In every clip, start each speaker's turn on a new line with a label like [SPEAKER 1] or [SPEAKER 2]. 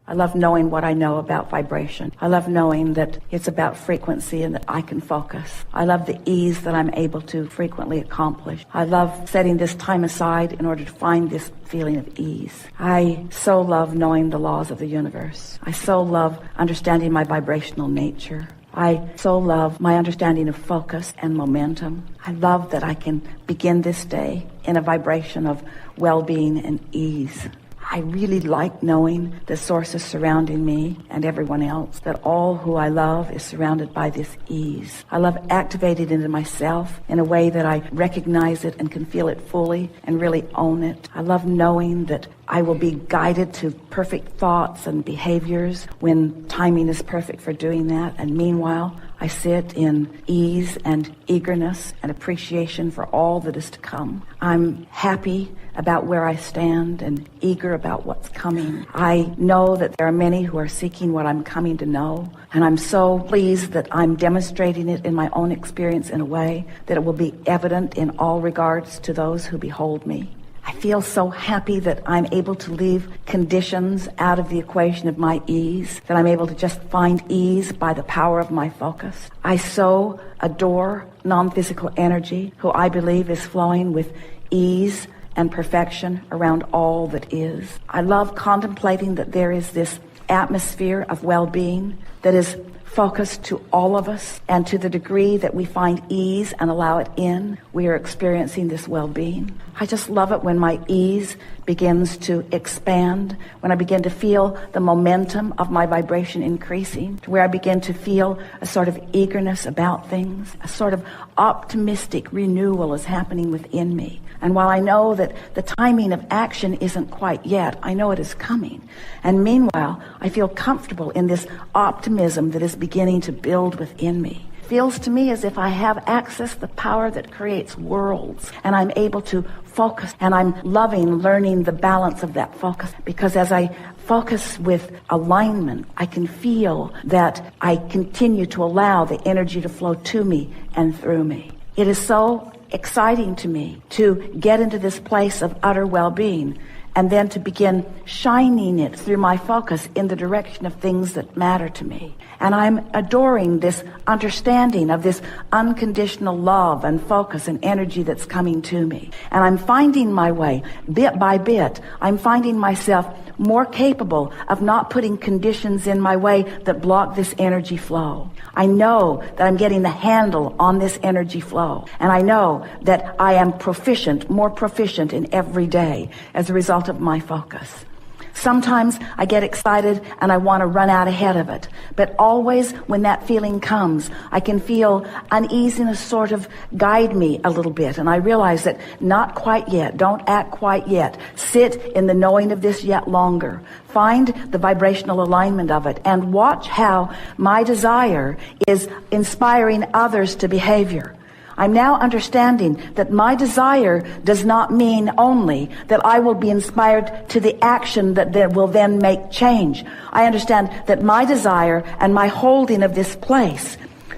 [SPEAKER 1] I love knowing what I know about vibration. I love knowing that it's about frequency and that I can focus. I love the ease that I'm able to frequently accomplish. I love setting this time aside in order to find this feeling of ease. I so love knowing the laws of the universe. I so love understanding my vibrational nature. I so love my understanding of focus and momentum. I love that I can begin this day in a vibration of well-being and ease. I really like knowing the sources surrounding me and everyone else, that all who I love is surrounded by this ease. I love activating it into myself in a way that I recognize it and can feel it fully and really own it. I love knowing that I will be guided to perfect thoughts and behaviors when timing is perfect for doing that. And meanwhile, I sit in ease and eagerness and appreciation for all that is to come. I'm happy about where I stand and eager about what's coming. I know that there are many who are seeking what I'm coming to know, and I'm so pleased that I'm demonstrating it in my own experience in a way that it will be evident in all regards to those who behold me. I feel so happy that I'm able to leave conditions out of the equation of my ease, that I'm able to just find ease by the power of my focus. I so adore non-physical energy, who I believe is flowing with ease and perfection around all that is. I love contemplating that there is this atmosphere of well-being that is focused to all of us, and to the degree that we find ease and allow it in, we are experiencing this well-being. I just love it when my ease begins to expand, when I begin to feel the momentum of my vibration increasing, to where I begin to feel a sort of eagerness about things, a sort of optimistic renewal is happening within me. And while I know that the timing of action isn't quite yet, I know it is coming. And meanwhile, I feel comfortable in this optimism that is beginning to build within me. It feels to me as if I have access to the power that creates worlds, and I'm able to focus, and I'm loving learning the balance of that focus, because as I focus with alignment, I can feel that I continue to allow the energy to flow to me and through me. It is so exciting to me to get into this place of utter well-being, and then to begin shining it through my focus in the direction of things that matter to me. And I'm adoring this understanding of this unconditional love and focus and energy that's coming to me. And I'm finding my way, bit by bit, I'm finding myself more capable of not putting conditions in my way that block this energy flow. I know that I'm getting the handle on this energy flow. And I know that I am proficient, more proficient in every day as a result of my focus. Sometimes I get excited and I want to run out ahead of it. But always when that feeling comes, I can feel uneasiness sort of guide me a little bit. And I realize that not quite yet. Don't act quite yet. Sit in the knowing of this yet longer. Find the vibrational alignment of it and watch how my desire is inspiring others to behavior. I'm now understanding that my desire does not mean only that I will be inspired to the action that will then make change. I understand that my desire and my holding of this place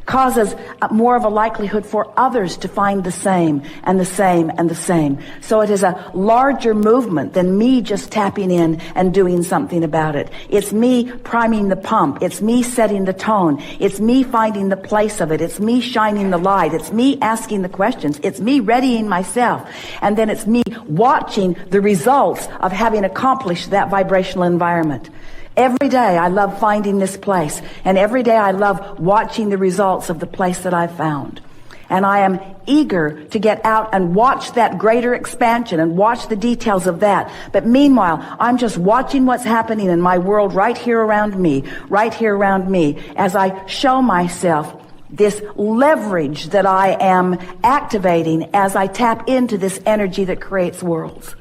[SPEAKER 1] causes more of a likelihood for others to find the same and the same and the same. So it is a larger movement than me just tapping in and doing something about it. It's me priming the pump. It's me setting the tone. It's me finding the place of it. It's me shining the light. It's me asking the questions. It's me readying myself. And then it's me watching the results of having accomplished that vibrational environment. Every day I love finding this place, and every day I love watching the results of the place that I've found. And I am eager to get out and watch that greater expansion and watch the details of that. But meanwhile, I'm just watching what's happening in my world right here around me, as I show myself this leverage that I am activating as I tap into this energy that creates worlds.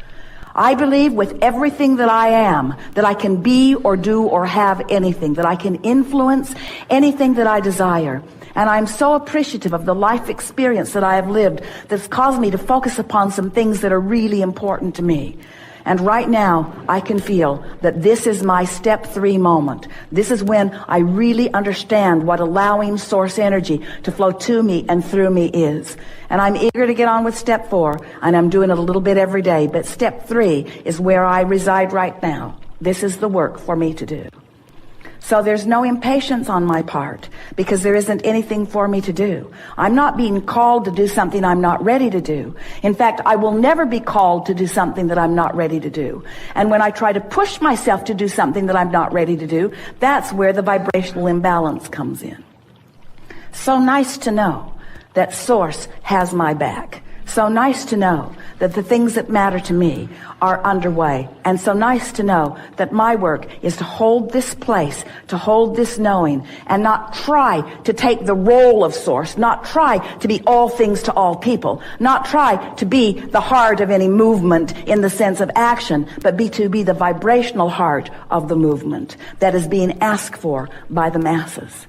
[SPEAKER 1] I believe with everything that I am, that I can be or do or have anything, that I can influence anything that I desire. And I'm so appreciative of the life experience that I have lived that's caused me to focus upon some things that are really important to me. And right now, I can feel that this is my step 3 moment. This is when I really understand what allowing source energy to flow to me and through me is. And I'm eager to get on with step 4, and I'm doing it a little bit every day. But step 3 is where I reside right now. This is the work for me to do. So there's no impatience on my part because there isn't anything for me to do. I'm not being called to do something I'm not ready to do. In fact, I will never be called to do something that I'm not ready to do. And when I try to push myself to do something that I'm not ready to do, that's where the vibrational imbalance comes in. So nice to know that Source has my back. So nice to know that the things that matter to me are underway. And so nice to know that my work is to hold this place, to hold this knowing, and not try to take the role of Source, not try to be all things to all people, not try to be the heart of any movement in the sense of action, but to be the vibrational heart of the movement that is being asked for by the masses.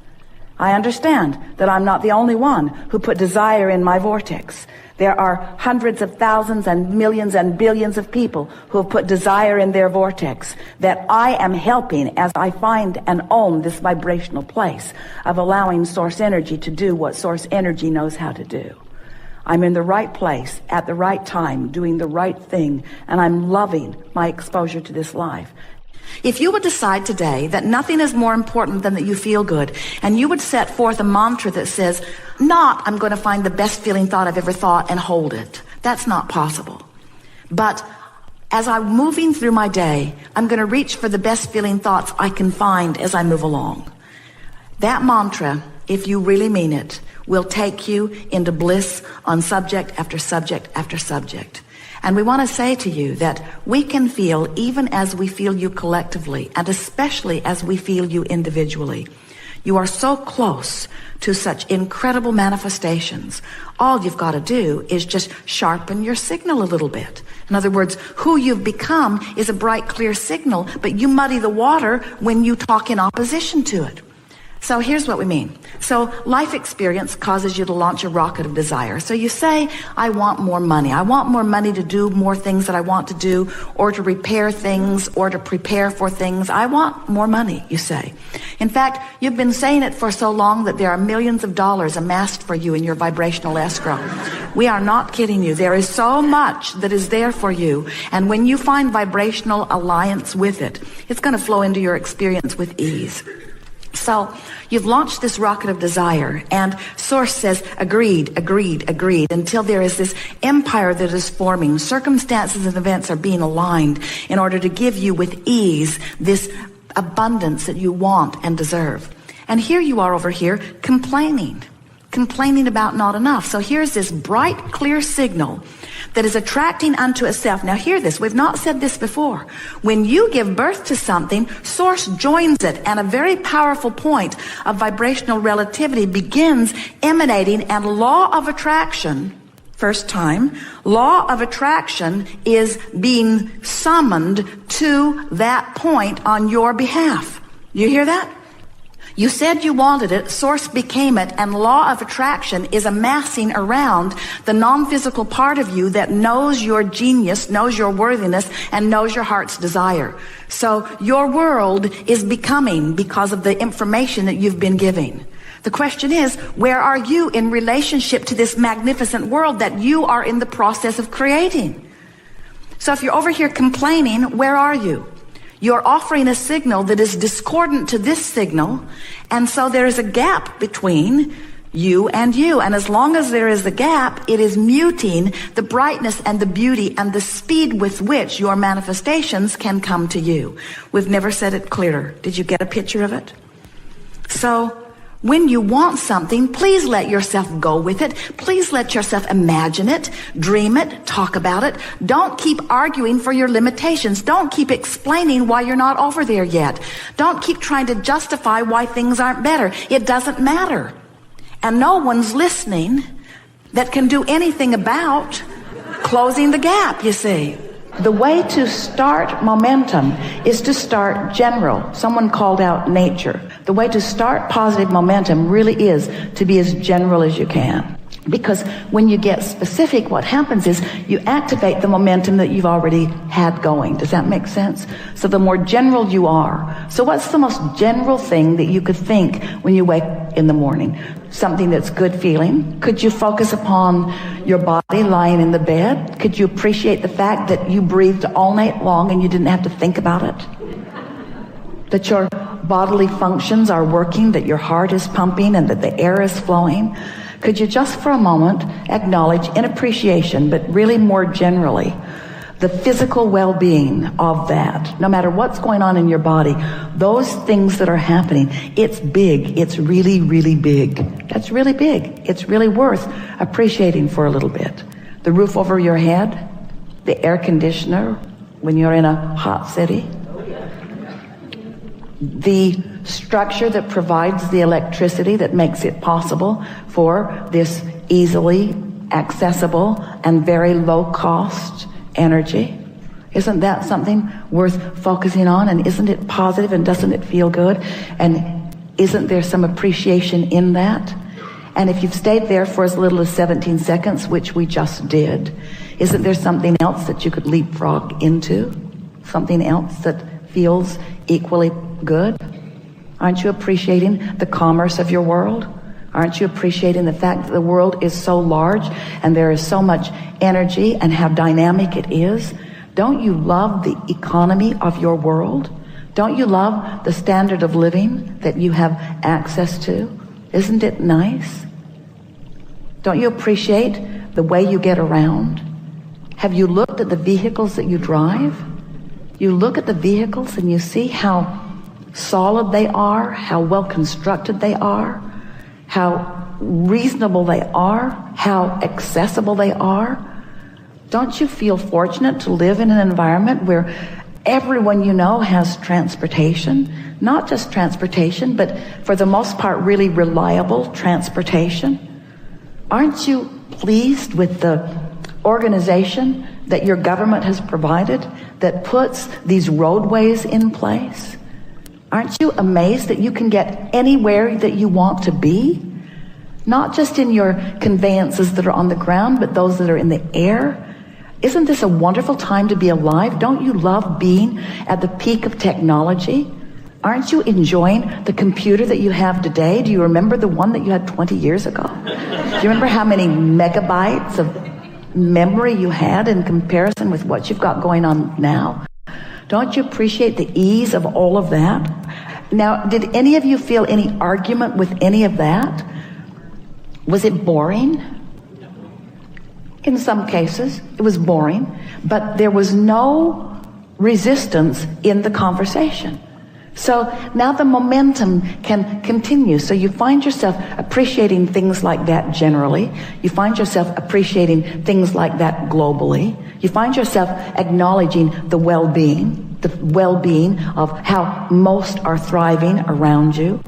[SPEAKER 1] I understand that I'm not the only one who put desire in my vortex. There are hundreds of thousands and millions and billions of people who have put desire in their vortex that I am helping as I find and own this vibrational place of allowing Source energy to do what Source energy knows how to do. I'm in the right place at the right time, doing the right thing, and I'm loving my exposure to this life. If you would decide today that nothing is more important than that you feel good, and you would set forth a mantra that says, not, I'm going to find the best feeling thought I've ever thought and hold it. That's not possible. But as I'm moving through my day, I'm going to reach for the best feeling thoughts I can find as I move along. That mantra, if you really mean it, will take you into bliss on subject after subject after subject. And we want to say to you that we can feel even as we feel you collectively, and especially as we feel you individually. You are so close to such incredible manifestations. All you've got to do is just sharpen your signal a little bit. In other words, who you've become is a bright, clear signal, but you muddy the water when you talk in opposition to it. So here's what we mean. So life experience causes you to launch a rocket of desire. So you say, I want more money. I want more money to do more things that I want to do, or to repair things, or to prepare for things. I want more money, you say. In fact, you've been saying it for so long that there are millions of dollars amassed for you in your vibrational escrow. We are not kidding you. There is so much that is there for you. And when you find vibrational alliance with it, it's going to flow into your experience with ease. So you've launched this rocket of desire, and Source says, agreed, agreed, agreed, until there is this empire that is forming. Circumstances and events are being aligned in order to give you with ease this abundance that you want and deserve. And here you are over here complaining about not enough. So here's this bright, clear signal that is attracting unto itself. Now hear this. We've not said this before. When you give birth to something, Source joins it, and a very powerful point of vibrational relativity begins emanating, and law of attraction, first time, law of attraction is being summoned to that point on your behalf. You hear that? You said you wanted it, Source became it, and law of attraction is amassing around the non-physical part of you that knows your genius, knows your worthiness, and knows your heart's desire. So your world is becoming because of the information that you've been giving. The question is, where are you in relationship to this magnificent world that you are in the process of creating? So if you're over here complaining, where are you? You're offering a signal that is discordant to this signal, and so there is a gap between you and you. And as long as there is a gap, it is muting the brightness and the beauty and the speed with which your manifestations can come to you. We've never said it clearer. Did you get a picture of it? So when you want something, please let yourself go with it. Please let yourself imagine it, dream it, talk about it. Don't keep arguing for your limitations. Don't keep explaining why you're not over there yet. Don't keep trying to justify why things aren't better. It doesn't matter. And no one's listening that can do anything about closing the gap, you see. The way to start momentum is to start general. Someone called out nature. The way to start positive momentum really is to be as general as you can. Because when you get specific, what happens is you activate the momentum that you've already had going. Does that make sense? So the more general you are. So what's the most general thing that you could think when you wake in the morning? Something that's good feeling. Could you focus upon your body lying in the bed? Could you appreciate the fact that you breathed all night long and you didn't have to think about it? That your bodily functions are working, that your heart is pumping and that the air is flowing, could you just for a moment acknowledge in appreciation, but really more generally, the physical well-being of that? No matter what's going on in your body, those things that are happening, it's big. It's really, really big. That's really big. It's really worth appreciating for a little bit. The roof over your head, the air conditioner when you're in a hot city, the structure that provides the electricity that makes it possible for this easily accessible and very low cost energy. Isn't that something worth focusing on? And isn't it positive, and doesn't it feel good? And isn't there some appreciation in that? And if you've stayed there for as little as 17 seconds, which we just did, isn't there something else that you could leapfrog into? Something else that feels equally good? Aren't you appreciating the commerce of your world? Aren't you appreciating the fact that the world is so large and there is so much energy and how dynamic it is? Don't you love the economy of your world? Don't you love the standard of living that you have access to? Isn't it nice? Don't you appreciate the way you get around? Have you looked at the vehicles that you drive? You look at the vehicles and you see how solid they are, how well constructed they are, how reasonable they are, how accessible they are. Don't you feel fortunate to live in an environment where everyone you know has transportation? Not just transportation, but for the most part, really reliable transportation. Aren't you pleased with the organization that your government has provided that puts these roadways in place? Aren't you amazed that you can get anywhere that you want to be? Not just in your conveyances that are on the ground, but those that are in the air. Isn't this a wonderful time to be alive? Don't you love being at the peak of technology? Aren't you enjoying the computer that you have today? Do you remember the one that you had 20 years ago? Do you remember how many megabytes of memory you had in comparison with what you've got going on now? Don't you appreciate the ease of all of that? Now, did any of you feel any argument with any of that? Was it boring? In some cases, it was boring, but there was no resistance in the conversation. So now the momentum can continue. So you find yourself appreciating things like that generally. You find yourself appreciating things like that globally. You find yourself acknowledging the well-being of how most are thriving around you.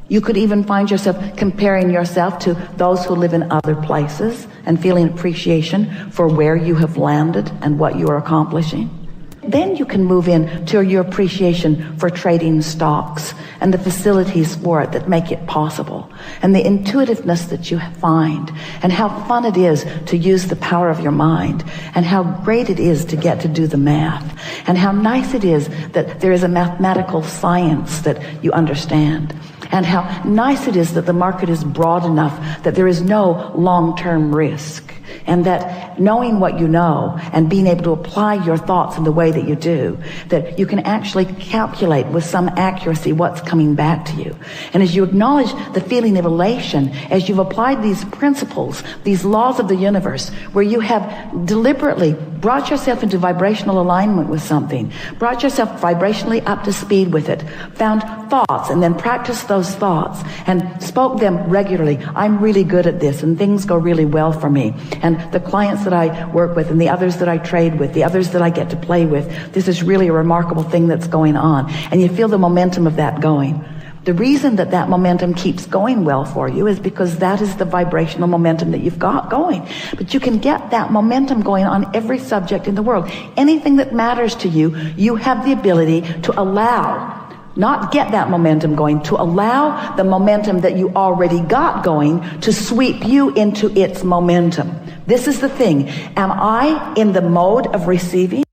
[SPEAKER 1] You could even find yourself comparing yourself to those who live in other places and feeling appreciation for where you have landed and what you are accomplishing. Then you can move in to your appreciation for trading stocks and the facilities for it that make it possible, and the intuitiveness that you find, and how fun it is to use the power of your mind, and how great it is to get to do the math, and how nice it is that there is a mathematical science that you understand, and how nice it is that the market is broad enough that there is no long-term risk, and that knowing what you know and being able to apply your thoughts in the way that you do, that you can actually calculate with some accuracy what's coming back to you. And as you acknowledge the feeling of elation, as you've applied these principles, these laws of the universe, where you have deliberately brought yourself into vibrational alignment with something, brought yourself vibrationally up to speed with it, found thoughts and then practiced those thoughts and spoke them regularly. I'm really good at this and things go really well for me. And the clients that I work with and the others that I trade with, the others that I get to play with, this is really a remarkable thing that's going on. And you feel the momentum of that going. The reason that that momentum keeps going well for you is because that is the vibrational momentum that you've got going. But you can get that momentum going on every subject in the world. Anything that matters to you, you have the ability to allow, not get that momentum going, to allow the momentum that you already got going to sweep you into its momentum. This is the thing. Am I in the mode of receiving?